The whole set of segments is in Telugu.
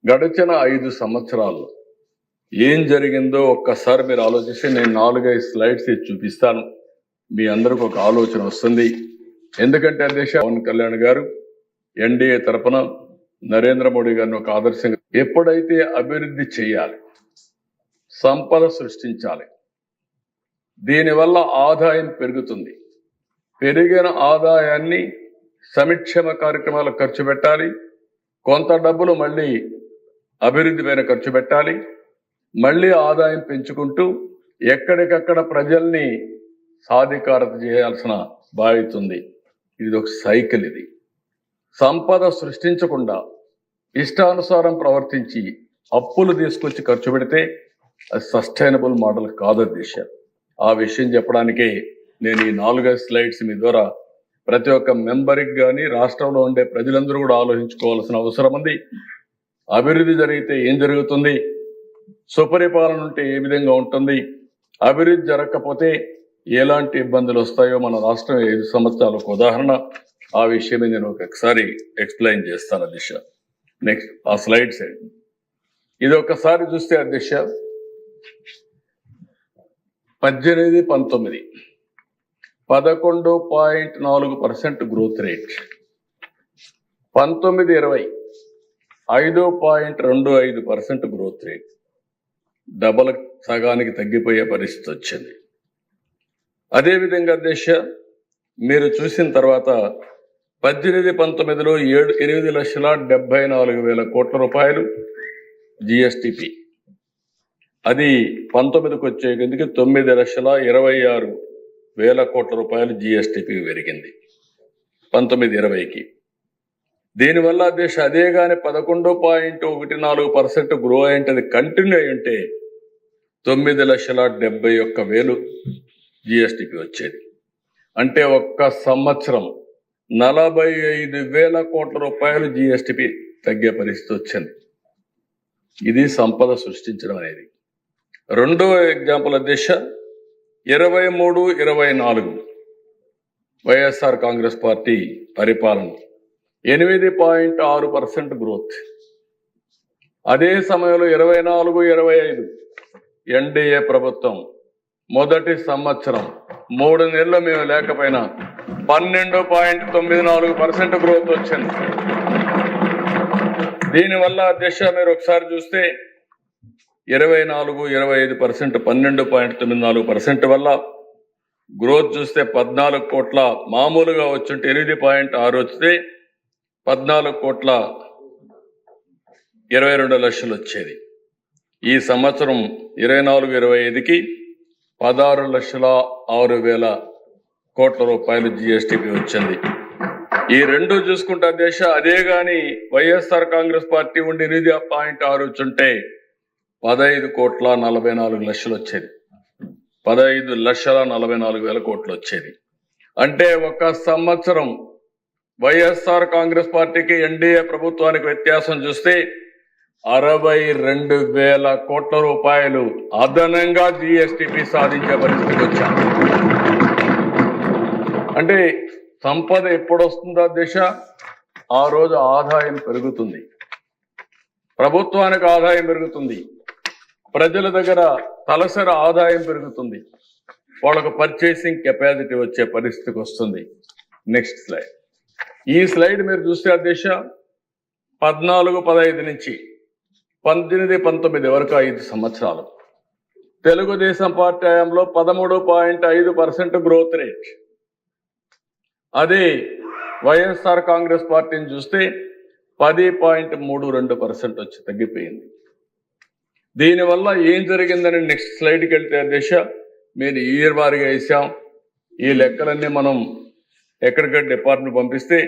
గడిచిన 5 సంవత్సరాలు ఏం జరిగిందో ఒక్కసారి మీరు ఆలోచిస్తే నేను 4-5 స్లైడ్స్ చూపిస్తాను. మీ అందరికి ఒక ఆలోచన వస్తుంది. ఎందుకంటే అధ్యక్ష పవన్ కళ్యాణ్ గారు ఎన్డీఏ తరపున నరేంద్ర మోడీ గారిని ఒక ఆదర్శంగా ఎప్పుడైతే అభివృద్ధి చేయాలి, సంపద సృష్టించాలి, దీనివల్ల ఆదాయం పెరుగుతుంది. పెరిగిన ఆదాయాన్ని సంక్షేమ కార్యక్రమాలకు ఖర్చు పెట్టాలి. కొంత డబ్బులు మళ్ళీ అభివృద్ధి పైన ఖర్చు పెట్టాలి. మళ్ళీ ఆదాయం పెంచుకుంటూ ఎక్కడికక్కడ ప్రజల్ని సాధికారత చేయాల్సిన బాధ్యత ఉంది. ఇది ఒక సైకిల్. ఇది సంపద సృష్టించకుండా ఇష్టానుసారం ప్రవర్తించి అప్పులు తీసుకొచ్చి ఖర్చు పెడితే అది సస్టైనబుల్ మోడల్ కాదు దిశ. ఆ విషయం చెప్పడానికే నేను ఈ 4 స్లైడ్స్ మీ ద్వారా ప్రతి ఒక్క మెంబర్కి కానీ రాష్ట్రంలో ఉండే ప్రజలందరూ కూడా ఆలోచించుకోవాల్సిన అవసరం ఉంది. అభివృద్ధి జరిగితే ఏం జరుగుతుంది, సుపరిపాలన ఉంటే ఏ విధంగా ఉంటుంది, అభివృద్ధి జరగకపోతే ఎలాంటి ఇబ్బందులు వస్తాయో మన రాష్ట్రం 5 సంవత్సరాలకు ఉదాహరణ. ఆ విషయమే నేను ఒకసారి ఎక్స్ప్లెయిన్ చేస్తాను దిశ. నెక్స్ట్ ఆ స్లైడ్స్ ఇది ఒక్కసారి చూస్తే దిశ 18-19 11.4% growth rate, 19-20 5.25% growth rate, double సగానికి తగ్గిపోయే పరిస్థితి వచ్చింది. అదేవిధంగా దేశ మీరు చూసిన తర్వాత 18-19లో 8,74,000 కోట్ల రూపాయలు జిఎస్టిపి. అది 19కి వచ్చేందుకు 9,26,000 కోట్ల రూపాయలు జిఎస్టిపి పెరిగింది 19-20కి. దీనివల్ల దేశ అదే కానీ 11.14% గ్రో అయింటది కంటిన్యూ అయి ఉంటే 9,71,000 జిఎస్టిపి వచ్చేది. అంటే ఒక్క సంవత్సరం 45,000 కోట్ల రూపాయలు జిఎస్టిపి తగ్గే పరిస్థితి వచ్చింది. ఇది సంపద సృష్టించడం అనేది. రెండో ఎగ్జాంపుల్ అధ్యక్ష 23-24 వైఎస్ఆర్ కాంగ్రెస్ పార్టీ పరిపాలన 8.6% గ్రోత్. అదే సమయంలో 24-25 ఎన్డీఏ ప్రభుత్వం మొదటి సంవత్సరం 3 నెలలు మేము లేకపోయినా 12.94% గ్రోత్ వచ్చింది. దీనివల్ల అధ్యక్ష మీరు ఒకసారి చూస్తే 24-25% 12.94% వల్ల గ్రోత్ చూస్తే 14 కోట్ల మామూలుగా వచ్చుంటే 8.6 వస్తే 14,22,00,000 వచ్చేది. ఈ సంవత్సరం 24-25కి 16,06,000 కోట్ల రూపాయలు జిఎస్టిపి వచ్చింది. ఈ రెండు చూసుకుంటే దేశ అదే గాని వైఎస్ఆర్ కాంగ్రెస్ పార్టీ ఉండి 8.6 వచ్చుంటే 15,44,00,000 వచ్చేది. 15,44,000 కోట్లు వచ్చేది. అంటే ఒక సంవత్సరం వైఎస్ఆర్ కాంగ్రెస్ పార్టీకి ఎన్డీఏ ప్రభుత్వానికి వ్యత్యాసం చూస్తే 62,000 కోట్ల రూపాయలు అదనంగా జిఎస్టిపి సాధించే పరిస్థితికి వచ్చాం. అంటే సంపద ఎప్పుడు వస్తుందో దిశ ఆ రోజు ఆదాయం పెరుగుతుంది, ప్రభుత్వానికి ఆదాయం పెరుగుతుంది, ప్రజల దగ్గర తలసరి ఆదాయం పెరుగుతుంది, వాళ్ళకు పర్చేసింగ్ కెపాసిటీ వచ్చే పరిస్థితికి వస్తుంది. Next slide. ఈ స్లైడ్ మీరు చూస్తే అధ్యక్ష 14-15 నుంచి 18-19 వరకు 5 సంవత్సరాలు తెలుగుదేశం పార్టీ హయాంలో 13.5% గ్రోత్ రేట్. అదే వైఎస్ఆర్ కాంగ్రెస్ పార్టీని చూస్తే 10.32% వచ్చి తగ్గిపోయింది. దీనివల్ల ఏం జరిగిందని నెక్స్ట్ స్లైడ్కి వెళ్తే అధ్యక్ష మీరు ఇయర్ వారీగా వేసాం. ఈ లెక్కలన్నీ మనం ఎక్కడికక్కడ డిపార్ట్మెంట్ పంపిస్తే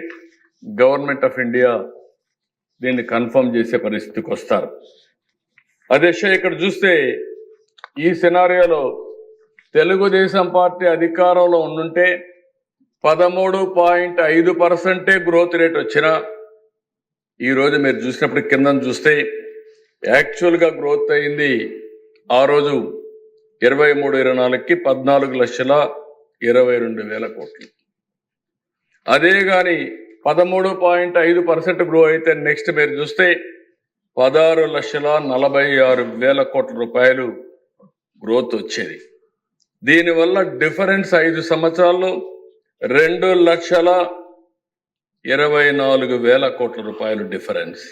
గవర్నమెంట్ ఆఫ్ ఇండియా దీన్ని కన్ఫర్మ్ చేసే పరిస్థితికి వస్తారు. అధ్యక్ష ఇక్కడ చూస్తే ఈ సినారియోలో తెలుగుదేశం పార్టీ అధికారంలో ఉండుంటే 13.5% గ్రోత్ రేట్ వచ్చినా ఈరోజు మీరు చూసినప్పుడు కింద చూస్తే యాక్చువల్గా గ్రోత్ అయింది ఆ రోజు 23-24కి 14,22,000 కోట్లు. అదే కానీ 13.5% గ్రో అయితే నెక్స్ట్ మీరు చూస్తే 16,46,000 కోట్ల రూపాయలు గ్రోత్ వచ్చేది. దీనివల్ల డిఫరెన్స్ 5 సంవత్సరాల్లో 2,24,000 కోట్ల రూపాయలు డిఫరెన్స్.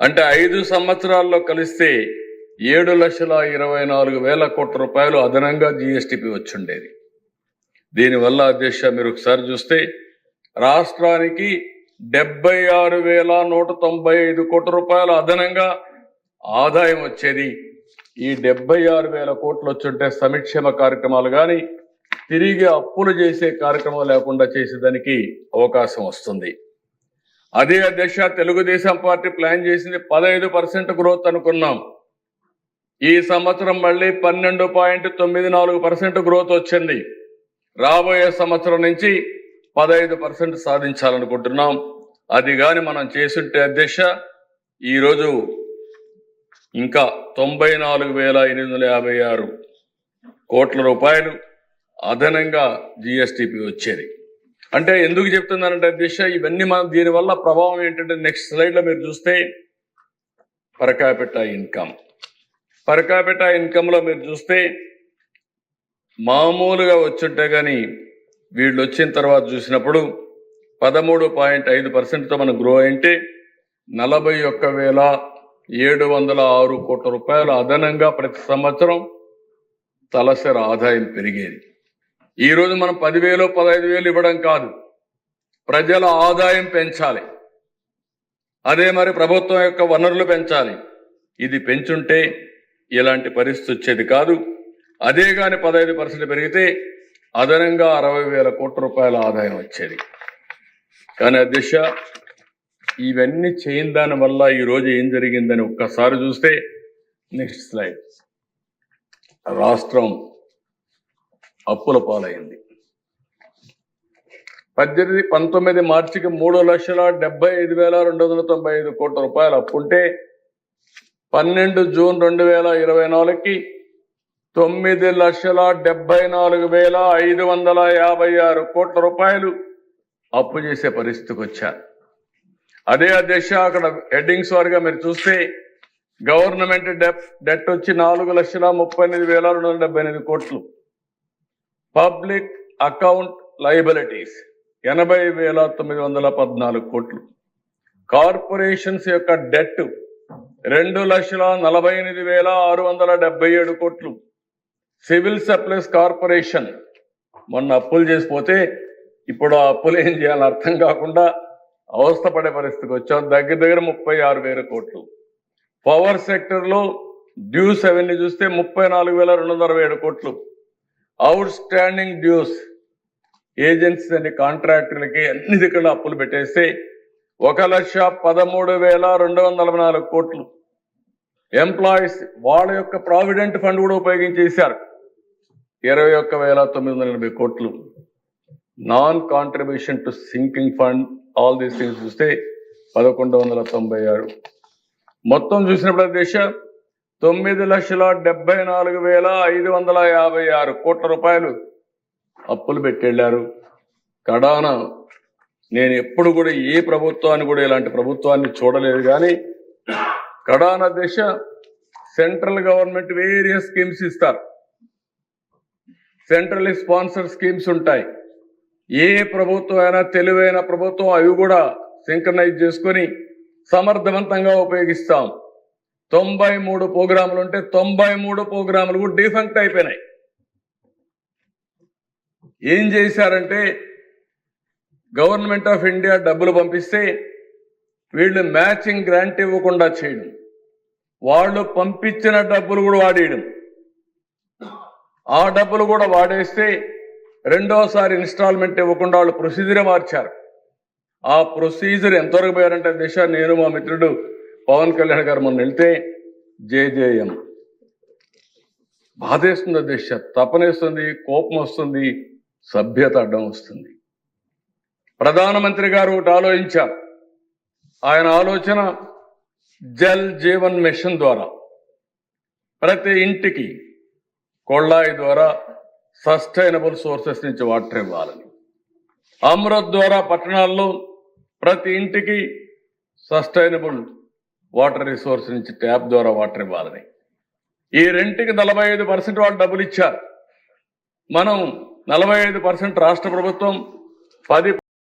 అంటే 5 సంవత్సరాల్లో కలిస్తే 7,24,000 కోట్ల రూపాయలు అదనంగా జిఎస్టిపి వచ్చిండేది. దీనివల్ల అధ్యక్ష మీరు ఒకసారి చూస్తే రాష్ట్రానికి 76,195 కోట్ల రూపాయలు అదనంగా ఆదాయం వచ్చేది. ఈ 76,000 కోట్లు వచ్చుంటే సంక్షేమ కార్యక్రమాలు కానీ తిరిగి అప్పులు చేసే కార్యక్రమం లేకుండా చేసేదానికి అవకాశం వస్తుంది. అదే అధ్యక్ష తెలుగుదేశం పార్టీ ప్లాన్ చేసింది 15% గ్రోత్ అనుకున్నాం. ఈ సంవత్సరం మళ్ళీ 12.94% గ్రోత్ వచ్చింది. రాబోయే సంవత్సరం నుంచి 15% సాధించాలనుకుంటున్నాం. అది కానీ మనం చేసుంటే అధ్యక్ష ఈరోజు ఇంకా 94,856 కోట్ల రూపాయలు అదనంగా జిఎస్టిపి వచ్చేది. అంటే ఎందుకు చెప్తున్నానంటే అధ్యక్ష ఇవన్నీ మనం దీనివల్ల ప్రభావం ఏంటంటే నెక్స్ట్ స్లైడ్లో మీరు చూస్తే పర్ క్యాపిటా ఇన్కంలో మీరు చూస్తే మామూలుగా వచ్చుంటే కానీ వీళ్ళు వచ్చిన తర్వాత చూసినప్పుడు 13.5%తో మనం గ్రో అయింటే 41,706 కోట్ల రూపాయలు అదనంగా ప్రతి సంవత్సరం తలసరి ఆదాయం పెరిగేది. ఈరోజు మనం 10,000 15,000 ఇవ్వడం కాదు, ప్రజల ఆదాయం పెంచాలి. అదే మరి ప్రభుత్వం యొక్క వనరులు పెంచాలి. ఇది పెంచుంటే ఇలాంటి పరిస్థితి వచ్చేది కాదు. అదే కానీ 15% పెరిగితే అదనంగా 60,000 కోట్ల రూపాయల ఆదాయం వచ్చేది. కానీ అధ్యక్ష ఇవన్నీ చేయని దాని వల్ల ఈరోజు ఏం జరిగిందని ఒక్కసారి చూస్తే నెక్స్ట్ స్లైడ్, రాష్ట్రం అప్పుల పాలైంది. 19 మార్చికి 3,75,295 కోట్ల రూపాయలు అప్పుంటే 12 జూన్ 2024కి 9,74,556 కోట్ల రూపాయలు అప్పు చేసే పరిస్థితికి వచ్చారు. అదే అధ్యక్ష అక్కడ హెడ్డింగ్స్ వారిగా మీరు చూస్తే గవర్నమెంట్ డెట్ వచ్చి 4,38,278 కోట్లు, పబ్లిక్ అకౌంట్ లయబిలిటీస్ 80,914 కోట్లు, కార్పొరేషన్స్ యొక్క డెట్ 2,48,677 కోట్లు, సివిల్ సప్లైస్ కార్పొరేషన్ మొన్న అప్పులు చేసిపోతే ఇప్పుడు ఆ అప్పులు ఏం చేయాలని అర్థం కాకుండా అవస్థపడే పరిస్థితికి వచ్చాం. దగ్గర 36,000 కోట్లు. పవర్ సెక్టర్లో డ్యూస్ అవన్నీ చూస్తే 34,267 కోట్లు. అవుట్ స్టాండింగ్ డ్యూస్ ఏజెన్సీస్ అన్ని కాంట్రాక్టర్లకి అన్ని దగ్గర అప్పులు పెట్టేస్తే 1,13,244 కోట్లు. ఎంప్లాయీస్ వాళ్ళ యొక్క ప్రావిడెంట్ ఫండ్ కూడా ఉపయోగించేశారు 21,980 కోట్లు. Non contribution to sinking fund all these things చూస్తే 1,196. మొత్తం చూసినప్పుడు దేశ 9,74,556 కోట్ల రూపాయలు అప్పులు పెట్టెళ్ళారు. కడాన నేను ఎప్పుడు కూడా ఏ ప్రభుత్వాన్ని కూడా ఇలాంటి ప్రభుత్వాన్ని చూడలేదు. కానీ కడాన దేశ సెంట్రల్ గవర్నమెంట్ వేరియస్ స్కీమ్స్ ఇస్తారు, సెంట్రల్ స్పాన్సర్ స్కీమ్స్ ఉంటాయి. ఏ ప్రభుత్వం అయినా తెలివైన ప్రభుత్వం అవి కూడా సింక్రనైజ్ చేసుకొని సమర్థవంతంగా ఉపయోగిస్తాం. 93 ప్రోగ్రాములు ఉంటే 93 ప్రోగ్రాములు కూడా డిఫంక్ట్ అయిపోయినాయి. ఏం చేశారంటే గవర్నమెంట్ ఆఫ్ ఇండియా డబ్బులు పంపిస్తే వీళ్ళు మ్యాచింగ్ గ్రాంట్ ఇవ్వకుండా చేయడం, వాళ్ళు పంపించిన డబ్బులు కూడా వాడేయడం, ఆ డబ్బులు కూడా వాడేస్తే రెండోసారి ఇన్స్టాల్మెంట్ ఇవ్వకుండా వాళ్ళు ప్రొసీజరే మార్చారు. ఆ ప్రొసీజర్ ఎంతవరకు పోయారంటే దిశ నేను మా మిత్రుడు పవన్ కళ్యాణ్ గారు మొన్న వెళ్తే జేజేఎం బాధేస్తుంది, దిశ తపనేస్తుంది, కోపం వస్తుంది, సభ్యత అడ్డం వస్తుంది. ప్రధానమంత్రి గారు ఒకటి ఆలోచించారు. ఆయన ఆలోచన జల్ జీవన్ మిషన్ ద్వారా ప్రతి ఇంటికి కొళ్ళాయి ద్వారా సస్టైనబుల్ సోర్సెస్ నుంచి వాటర్ ఇవ్వాలని, అమృత్ ద్వారా పట్టణాల్లో ప్రతి ఇంటికి సస్టైనబుల్ వాటర్ రిసోర్స్ నుంచి ట్యాప్ ద్వారా వాటర్ ఇవ్వాలని. ఈ రెంట్కి 45% వాళ్ళు డబ్బులు ఇచ్చారు. మనం 45% రాష్ట్ర ప్రభుత్వం, 10